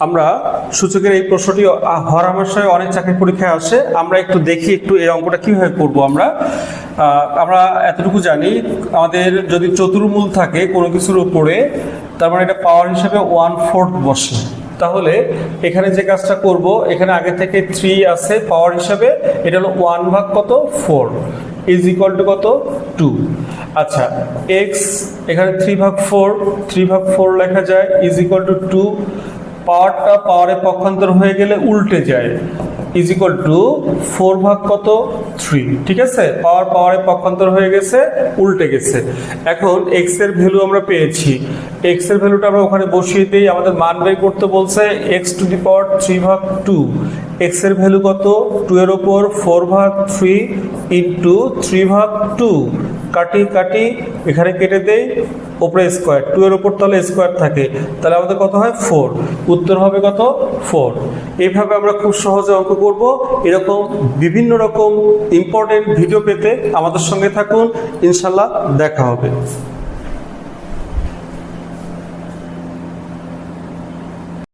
আমরা সূচকের এই প্রশ্নটি হরহামেশাই অনেক চাকরি পরীক্ষায় আসে। আমরা একটু দেখি এই অঙ্কটা কিভাবে করব। আমরা এতটুকু জানি, আমাদের যদি চতুর্মূল থাকে কোনো কিছুর উপরে, তার মানে এটা পাওয়ার হিসেবে 1/4 বসে। তাহলে এখানে যে কাজটা করব, এখানে আগে থেকে 3 আছে পাওয়ার হিসাবে, এটা হলো 1/4 ইজ ইকুয়াল টু কত 2। আচ্ছা, এক্স এখানে 3/4 লেখা যায় ইজ ইকুয়াল টু 2। পাওয়ারটা পাওয়ারে পক্ষান্তর হয়ে গেলে উল্টে যায়, ইজ ইকুয়াল টু 4/3। ঠিক আছে, পাওয়ারে পক্ষান্তর হয়ে গেছে, উল্টে গেছে। এখন এক্স এর ভ্যালু আমরা পেয়েছি, এক্স এর ভ্যালুটা আমরা ওখানে বসিয়ে দিই। আমাদের মান বের করতে বলছে x⁻3/2। এক্স এর ভ্যালু কত, 2 এর উপর 4/3 ইন্টু 3/2। কাটি এখানে কেটে দেই, উপরে স্কোয়ার, 2 এর উপর তাহলে স্কোয়ার থাকে, তাহলে আমাদের কত হয় 4। উত্তর হবে কত 4। এইভাবে আমরা খুব সহজে অঙ্ক করব। এরকম বিভিন্ন রকম ইম্পর্টেন্ট ভিডিও পেতে আমাদের সঙ্গে থাকুন, ইনশাল্লাহ দেখা হবে।